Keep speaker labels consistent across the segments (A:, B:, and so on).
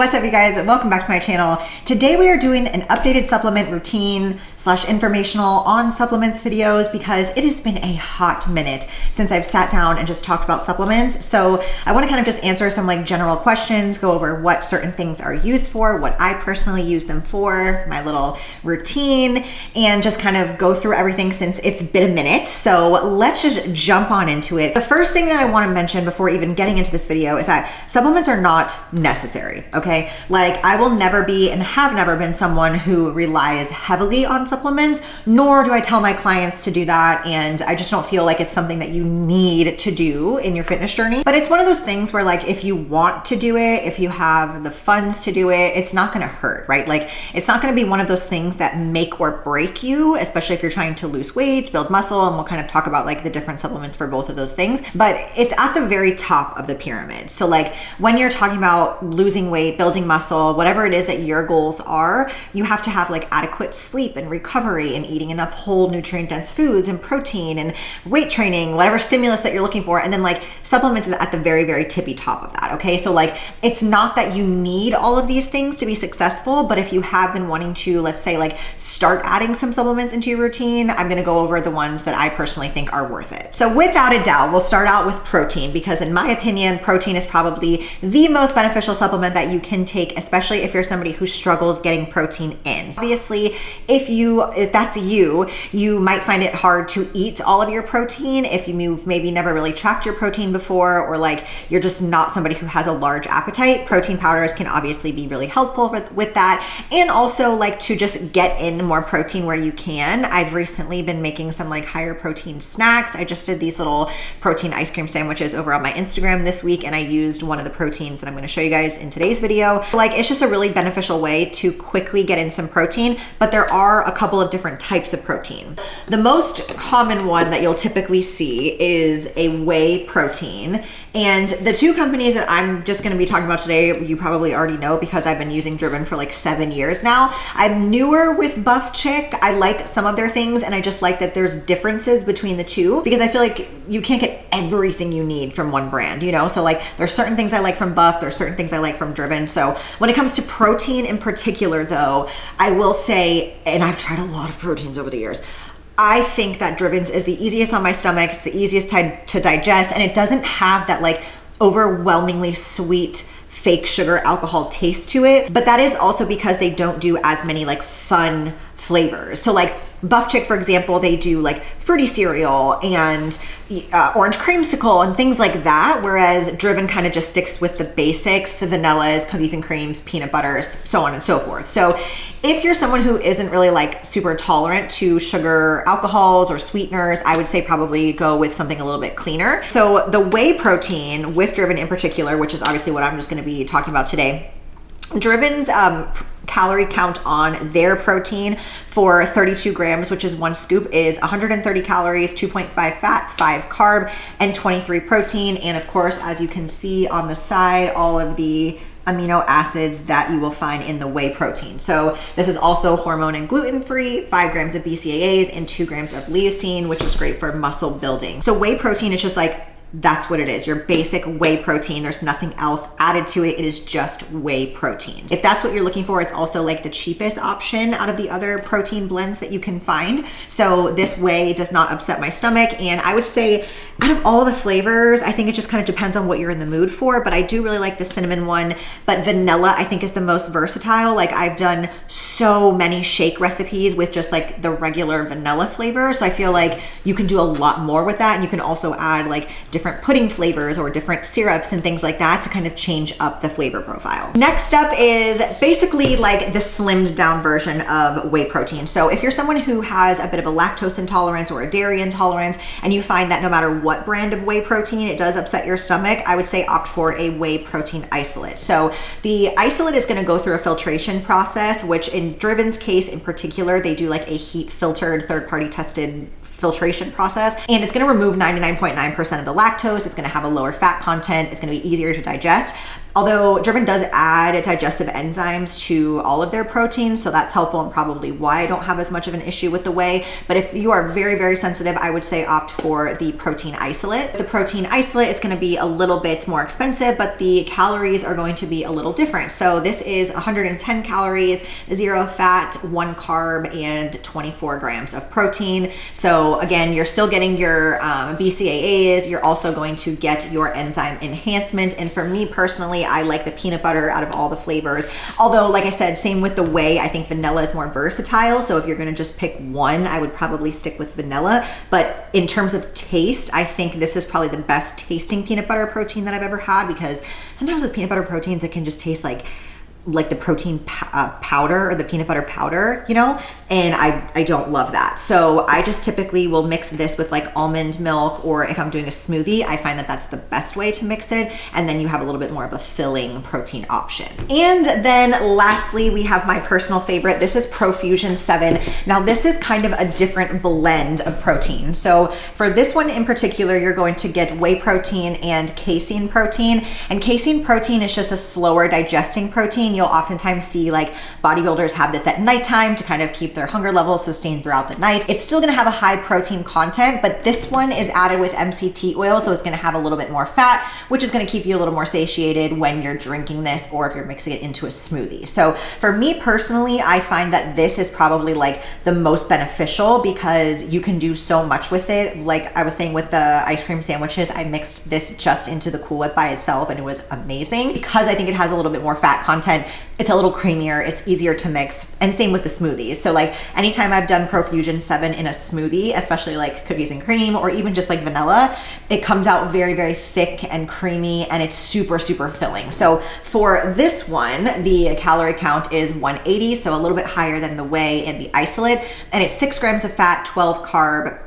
A: What's up, you guys? Welcome back to my channel. Today we are doing an updated supplement routine / informational on supplements videos because it has been a hot minute since I've sat down and just talked about supplements. So I want to kind of just answer some like general questions, go over what certain things are used for, what I personally use them for, my little routine, and just kind of go through everything since it's been a minute. So let's just jump on into it. The first thing that I want to mention before even getting into this video is that supplements are not necessary. Okay, like I will never be and have never been someone who relies heavily on supplements, nor do I tell my clients to do that. And I just don't feel like it's something that you need to do in your fitness journey. But it's one of those things where like, if you want to do it, if you have the funds to do it, it's not gonna hurt, right? Like it's not gonna be one of those things that make or break you, especially if you're trying to lose weight, build muscle, and we'll kind of talk about like the different supplements for both of those things. But it's at the very top of the pyramid. So like when you're talking about losing weight, building muscle, whatever it is that your goals are, you have to have like adequate sleep and recovery and eating enough whole nutrient dense foods and protein and weight training, whatever stimulus that you're looking for. And then like supplements is at the very, very tippy top of that. Okay. So like, it's not that you need all of these things to be successful, but if you have been wanting to, let's say like start adding some supplements into your routine, I'm going to go over the ones that I personally think are worth it. So without a doubt, we'll start out with protein, because in my opinion, protein is probably the most beneficial supplement that you can take, especially if you're somebody who struggles getting protein in. Obviously, if that's you might find it hard to eat all of your protein if you've maybe never really tracked your protein before, or like you're just not somebody who has a large appetite. Protein powders can obviously be really helpful with that, and also like to just get in more protein where you can. I've recently been making some like higher protein snacks. I just did these little protein ice cream sandwiches over on my Instagram this week, and I used one of the proteins that I'm going to show you guys in today's video. Like it's just a really beneficial way to quickly get in some protein, but there are a couple of different types of protein. The most common one that you'll typically see is a whey protein. And the two companies that I'm just going to be talking about today, you probably already know because I've been using Driven for like 7 years now. I'm newer with Buff Chick. I like some of their things, and I just like that there's differences between the two, because I feel like you can't get everything you need from one brand, you know? So like there's certain things I like from Buff, there's certain things I like from Driven. So when it comes to protein in particular though, I will say, and I've tried a lot of proteins over the years, I think that Driven's is the easiest on my stomach. It's the easiest to digest, and it doesn't have that like overwhelmingly sweet fake sugar alcohol taste to it. But that is also because they don't do as many like fun flavors. So like Buff Chick, for example, they do like fruity cereal and orange creamsicle and things like that, whereas Driven kind of just sticks with the basics: vanillas, cookies and creams, peanut butters, so on and so forth. So if you're someone who isn't really like super tolerant to sugar alcohols or sweeteners, I would say probably go with something a little bit cleaner. So the whey protein with Driven in particular, which is obviously what I'm just going to be talking about today, Driven's calorie count on their protein for 32 grams, which is 1 scoop, is 130 calories, 2.5 fat, 5 carb, and 23 protein. And of course, as you can see on the side, all of the amino acids that you will find in the whey protein. So this is also hormone and gluten free, 5 grams of BCAAs and 2 grams of leucine, which is great for muscle building. So whey protein is just like, that's what it is, your basic whey protein. There's nothing else added to it. It is just whey protein. If that's what you're looking for, it's also like the cheapest option out of the other protein blends that you can find. So this whey does not upset my stomach. And I would say out of all the flavors, I think it just kind of depends on what you're in the mood for, but I do really like the cinnamon one. But vanilla, I think, is the most versatile. Like I've done so many shake recipes with just like the regular vanilla flavor. So I feel like you can do a lot more with that. And you can also add like different pudding flavors or different syrups and things like that to kind of change up the flavor profile. Next up is basically like the slimmed down version of whey protein. So if you're someone who has a bit of a lactose intolerance or a dairy intolerance, and you find that no matter what brand of whey protein, it does upset your stomach, I would say opt for a whey protein isolate. So the isolate is going to go through a filtration process, which in Driven's case in particular, they do like a heat filtered, third-party tested filtration process, and it's going to remove 99.9% of the lactose. It's going to have a lower fat content. It's going to be easier to digest. Although Driven does add digestive enzymes to all of their protein, so that's helpful and probably why I don't have as much of an issue with the whey. But if you are very, very sensitive, I would say opt for the protein isolate. The protein isolate, it's gonna be a little bit more expensive, but the calories are going to be a little different. So this is 110 calories, 0 fat, 1 carb, and 24 grams of protein. So again, you're still getting your BCAAs, you're also going to get your enzyme enhancement. And for me personally, I like the peanut butter out of all the flavors. Although, like I said, same with the whey, I think vanilla is more versatile. So if you're gonna just pick one, I would probably stick with vanilla. But in terms of taste, I think this is probably the best tasting peanut butter protein that I've ever had, because sometimes with peanut butter proteins, it can just taste like the protein powder or the peanut butter powder, you know, and I don't love that. So I just typically will mix this with like almond milk, or if I'm doing a smoothie, I find that that's the best way to mix it. And then you have a little bit more of a filling protein option. And then lastly, we have my personal favorite. This is Profusion 7. Now this is kind of a different blend of protein. So for this one in particular, you're going to get whey protein and casein protein. And casein protein is just a slower digesting protein. You'll oftentimes see like bodybuilders have this at nighttime to kind of keep their hunger levels sustained throughout the night. It's still gonna have a high protein content, but this one is added with MCT oil, so it's gonna have a little bit more fat, which is gonna keep you a little more satiated when you're drinking this or if you're mixing it into a smoothie. So for me personally, I find that this is probably like the most beneficial because you can do so much with it. Like I was saying with the ice cream sandwiches, I mixed this just into the Cool Whip by itself and it was amazing because I think it has a little bit more fat content. It's a little creamier, it's easier to mix, and same with the smoothies. So like anytime I've done Profusion 7 in a smoothie, especially like cookies and cream or even just like vanilla, it comes out very, very thick and creamy and it's super, super filling. So for this one, the calorie count is 180, so a little bit higher than the whey and the isolate, and it's 6 grams of fat, 12 carb,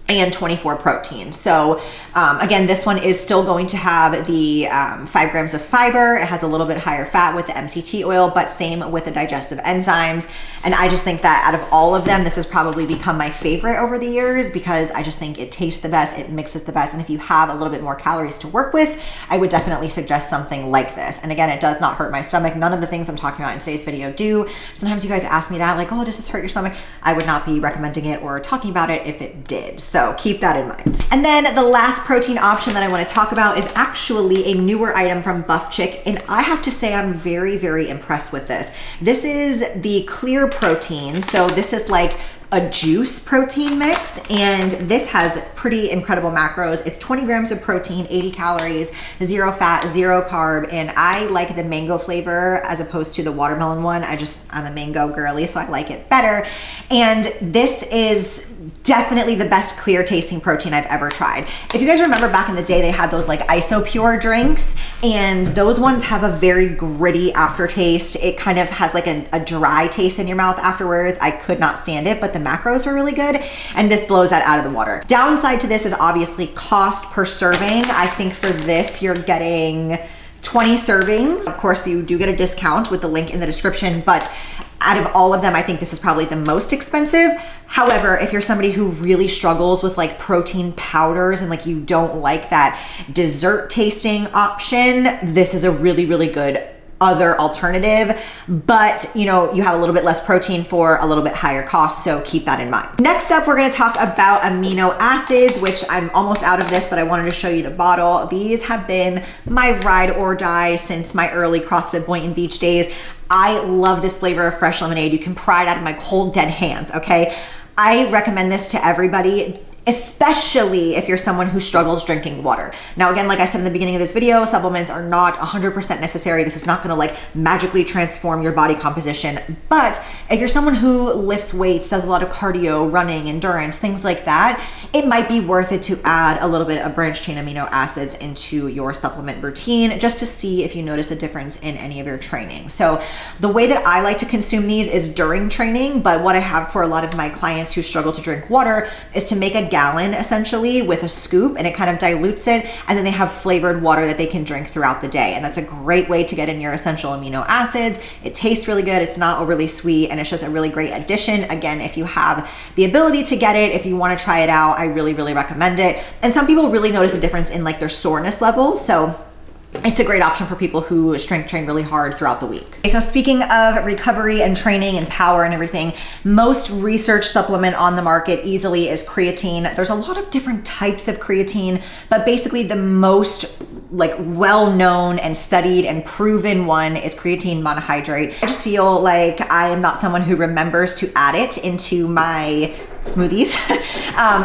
A: and 24 protein. So again, this one is still going to have the 5 grams of fiber. It has a little bit higher fat with the MCT oil, but same with the digestive enzymes. And I just think that out of all of them, this has probably become my favorite over the years because I just think it tastes the best, it mixes the best. And if you have a little bit more calories to work with, I would definitely suggest something like this. And again, it does not hurt my stomach. None of the things I'm talking about in today's video do. Sometimes you guys ask me that, like, oh, does this hurt your stomach? I would not be recommending it or talking about it if it did. So keep that in mind. And then the last protein option that I want to talk about is actually a newer item from Buff Chick. And I have to say I'm very, very impressed with this. This is the clear protein. So this is like a juice protein mix, and this has pretty incredible macros. It's 20 grams of protein, 80 calories, 0 fat, 0 carb, and I like the mango flavor as opposed to the watermelon one. I'm a mango girly, so I like it better. And this is definitely the best clear tasting protein I've ever tried. If you guys remember back in the day, they had those like IsoPure drinks, and those ones have a very gritty aftertaste. It kind of has like a dry taste in your mouth afterwards. I could not stand it, but the macros were really good, and this blows that out of the water. Downside to this is obviously cost per serving. I think for this, you're getting 20 servings. Of course, you do get a discount with the link in the description, but out of all of them, I think this is probably the most expensive. However, if you're somebody who really struggles with like protein powders and like you don't like that dessert tasting option, this is a really, really good other alternative, but you know, you have a little bit less protein for a little bit higher cost, so keep that in mind. Next up, we're gonna talk about amino acids, which I'm almost out of this, but I wanted to show you the bottle. These have been my ride or die since my early CrossFit Boynton Beach days. I love this flavor of fresh lemonade. You can pry it out of my cold, dead hands, okay? I recommend this to everybody, especially if you're someone who struggles drinking water. Now, again, like I said in the beginning of this video, supplements are not 100% necessary. This is not gonna like magically transform your body composition. But if you're someone who lifts weights, does a lot of cardio, running, endurance, things like that, it might be worth it to add a little bit of branched chain amino acids into your supplement routine just to see if you notice a difference in any of your training. So the way that I like to consume these is during training, but what I have for a lot of my clients who struggle to drink water is to make a gallon essentially with a scoop, and it kind of dilutes it, and then they have flavored water that they can drink throughout the day. And that's a great way to get in your essential amino acids. It tastes really good, it's not overly sweet, and it's just a really great addition. Again, if you have the ability to get it, if you want to try it out, I really, really recommend it. And some people really notice a difference in like their soreness levels. So it's a great option for people who strength train really hard throughout the week. Okay, so speaking of recovery and training and power and everything, most research supplement on the market easily is creatine. There's a lot of different types of creatine, but basically the most like well-known and studied and proven one is creatine monohydrate. I just feel like I am not someone who remembers to add it into my smoothies.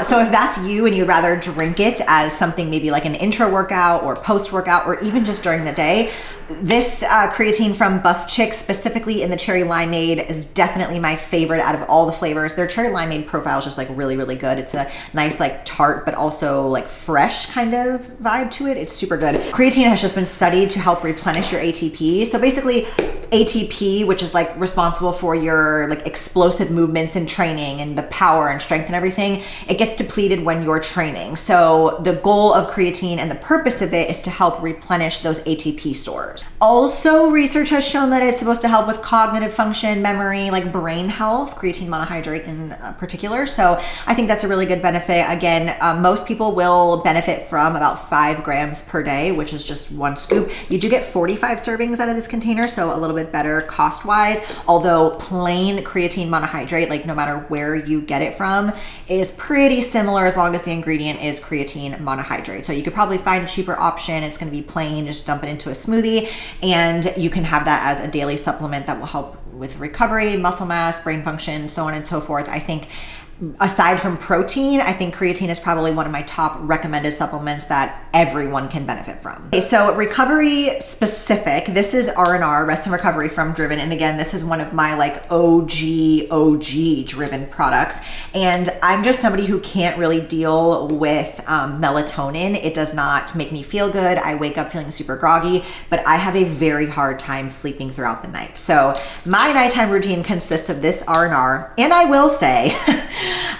A: So if that's you and you'd rather drink it as something maybe like an intra workout or post workout or even just during the day, this creatine from Buff Chick, specifically in the cherry limeade, is definitely my favorite out of all the flavors. Their cherry limeade profile is just like really, really good. It's a nice like tart, but also like fresh kind of vibe to it. It's super good. Creatine has just been studied to help replenish your ATP. So basically ATP, which is like responsible for your like explosive movements and training and the power and strength and everything, it gets depleted when you're training. So the goal of creatine and the purpose of it is to help replenish those ATP stores. Also, research has shown that it's supposed to help with cognitive function, memory, like brain health, creatine monohydrate in particular. So I think that's a really good benefit. Again, most people will benefit from about 5 grams per day, which is just 1 scoop. You do get 45 servings out of this container, so a little bit better cost-wise, although plain creatine monohydrate, like no matter where you get it from, is pretty similar as long as the ingredient is creatine monohydrate. So you could probably find a cheaper option. It's going to be plain, just dump it into a smoothie, and you can have that as a daily supplement that will help with recovery, muscle mass, brain function, so on and so forth. I think aside from protein, I think creatine is probably one of my top recommended supplements that everyone can benefit from. Okay, so recovery specific, this is R&R, Rest and Recovery from Driven. And again, this is one of my like OG Driven products. And I'm just somebody who can't really deal with melatonin. It does not make me feel good. I wake up feeling super groggy, but I have a very hard time sleeping throughout the night. So my nighttime routine consists of this R&R, and I will say,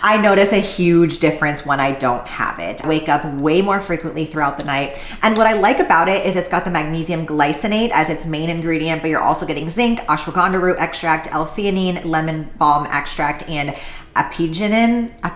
A: I notice a huge difference when I don't have it. I wake up way more frequently throughout the night. And what I like about it is it's got the magnesium glycinate as its main ingredient, but you're also getting zinc, ashwagandha root extract, L-theanine, lemon balm extract, and apigenin, I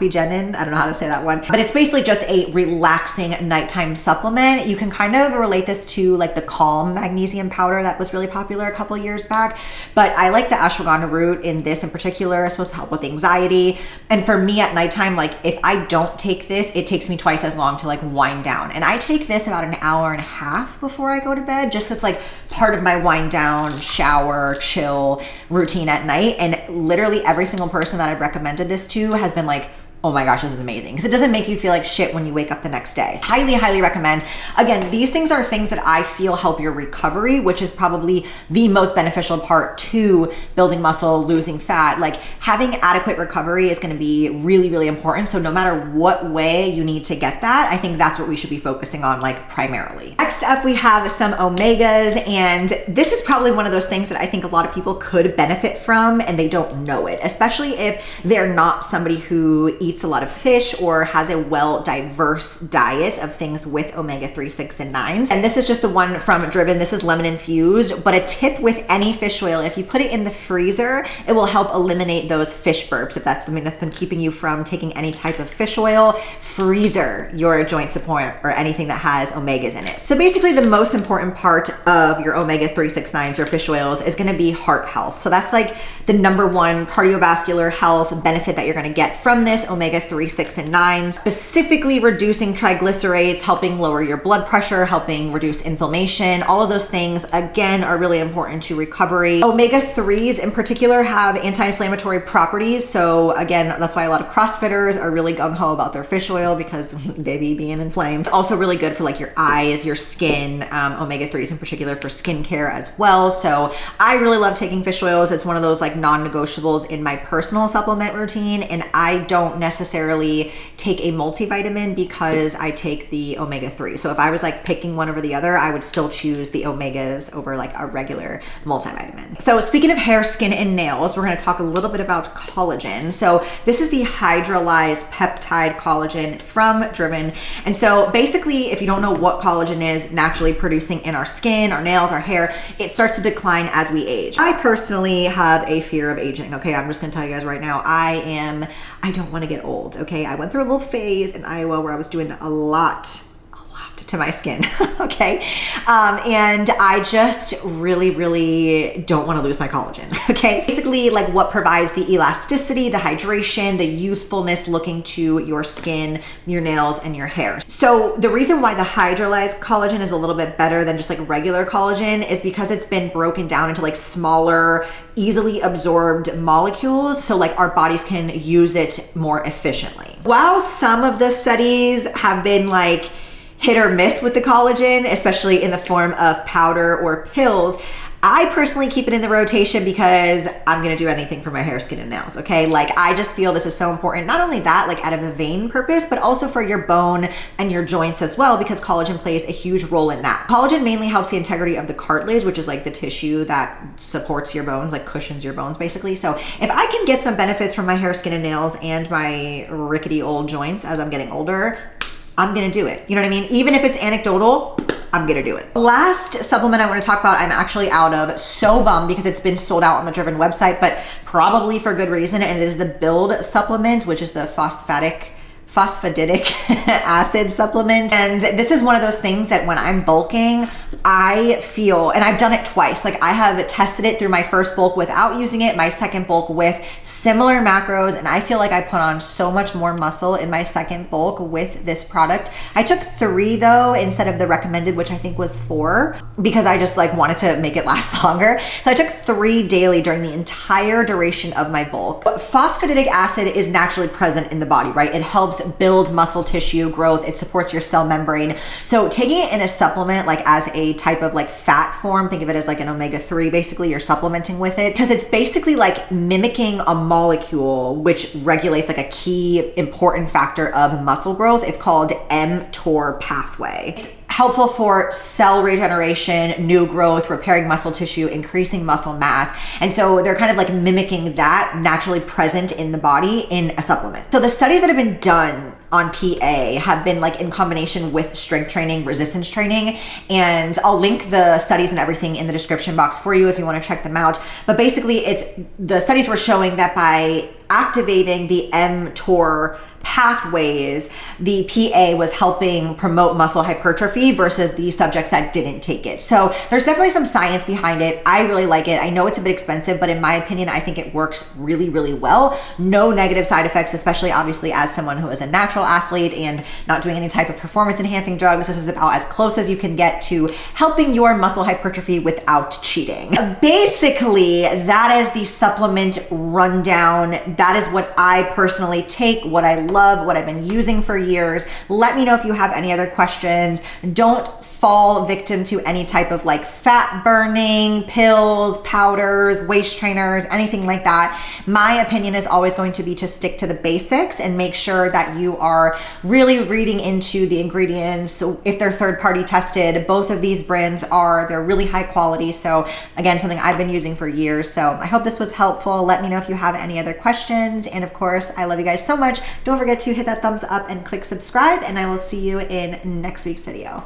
A: don't know how to say that one, but it's basically just a relaxing nighttime supplement. You can kind of relate this to like the Calm magnesium powder that was really popular a couple years back, but I like the ashwagandha root in this in particular. It's supposed to help with anxiety. And for me at nighttime, like if I don't take this, it takes me twice as long to like wind down. And I take this about an hour and a half before I go to bed, just so it's like part of my wind down, shower, chill routine at night. And literally every single person that I've recommended this to has been like, oh my gosh, this is amazing. Because it doesn't make you feel like shit when you wake up the next day. Highly, highly recommend. Again, these things are things that I feel help your recovery, which is probably the most beneficial part to building muscle, losing fat. Like having adequate recovery is gonna be really, really important. So no matter what way you need to get that, I think that's what we should be focusing on like primarily. Next up, we have some omegas, and this is probably one of those things that I think a lot of people could benefit from and they don't know it, especially if they're not somebody who eats a lot of fish or has a diverse diet of things with omega-3, 6, and 9s. And this is just the one from Driven. This is lemon infused, but a tip with any fish oil, if you put it in the freezer, it will help eliminate those fish burps. If that's something that's been keeping you from taking any type of fish oil, freezer your joint support or anything that has omegas in it. So basically the most important part of your omega-3, 6, 9s or fish oils is gonna be heart health. So that's like the #1 cardiovascular health benefit that you're gonna get from this omega-3, 6, and 9, specifically reducing triglycerides, helping lower your blood pressure, helping reduce inflammation. All of those things, again, are really important to recovery. Omega-3s in particular have anti-inflammatory properties. So again, that's why a lot of CrossFitters are really gung-ho about their fish oil because they be being inflamed. Also really good for like your eyes, your skin, omega-3s in particular for skincare as well. So I really love taking fish oils. It's one of those like non-negotiables in my personal supplement routine, and I don't necessarily take a multivitamin because I take the omega-3. So if I was like picking one over the other, I would still choose the omegas over like a regular multivitamin. So speaking of hair, skin, and nails, we're gonna talk a little bit about collagen. So this is the hydrolyzed peptide collagen from Driven. And so basically, if you don't know what collagen is naturally producing in our skin, our nails, our hair, it starts to decline as we age. I personally have a fear of aging. Okay, I'm just gonna tell you guys right now, I don't wanna get old, okay? I went through a little phase in Iowa where I was doing a lot lot to my skin, okay? And I just really don't want to lose my collagen, okay? Basically, like what provides the elasticity, the hydration, the youthfulness looking to your skin, your nails, and your hair. So the reason why the hydrolyzed collagen is a little bit better than just like regular collagen is because it's been broken down into like smaller, easily absorbed molecules, so like our bodies can use it more efficiently. While some of the studies have been like hit or miss with the collagen, especially in the form of powder or pills, I personally keep it in the rotation because I'm gonna do anything for my hair, skin, and nails, okay? Like I just feel this is so important. Not only that, like out of a vein purpose, but also for your bone and your joints as well, because collagen plays a huge role in that. Collagen mainly helps the integrity of the cartilage, which is like the tissue that supports your bones, like cushions your bones basically. So if I can get some benefits from my hair, skin, and nails and my rickety old joints as I'm getting older, I'm gonna do it. You know what I mean? Even if it's anecdotal, I'm gonna do it. Last supplement I wanna talk about, I'm actually out of. So bummed because it's been sold out on the Driven website, but probably for good reason. And it is the Build supplement, which is the phosphatidic acid supplement. And this is one of those things that when I'm bulking, I feel, and I've done it twice, like I have tested it through my first bulk without using it, my second bulk with similar macros, and I feel like I put on so much more muscle in my second bulk with this product. I took 3 though, instead of the recommended, which I think was 4, because I just like wanted to make it last longer. So I took 3 daily during the entire duration of my bulk. Phosphatidic acid is naturally present in the body, right? It helps build muscle tissue growth. It supports your cell membrane. So taking it in a supplement, like as a type of like fat form, think of it as like an omega-3, basically you're supplementing with it, because it's basically like mimicking a molecule which regulates like a key important factor of muscle growth. It's called mTOR pathway. It's helpful for cell regeneration, new growth, repairing muscle tissue, increasing muscle mass. And so they're kind of like mimicking that naturally present in the body in a supplement. So the studies that have been done on PA have been like in combination with strength training, resistance training, and I'll link the studies and everything in the description box for you if you want to check them out. But basically the studies were showing that by activating the mTOR pathways, the PA was helping promote muscle hypertrophy versus the subjects that didn't take it. So there's definitely some science behind it. I really like it. I know it's a bit expensive, but in my opinion, I think it works really well. No negative side effects, especially obviously as someone who is a natural athlete and not doing any type of performance enhancing drugs. This is about as close as you can get to helping your muscle hypertrophy without cheating. Basically, that is the supplement rundown. That is what I personally take, what I love, what I've been using for years. Let me know if you have any other questions. Don't fall victim to any type of like fat burning, pills, powders, waist trainers, anything like that. My opinion is always going to be to stick to the basics and make sure that you are really reading into the ingredients. So if they're third party tested, both of these brands are, they're really high quality. So again, something I've been using for years. So I hope this was helpful. Let me know if you have any other questions. And of course, I love you guys so much. Don't forget to hit that thumbs up and click subscribe, and I will see you in next week's video.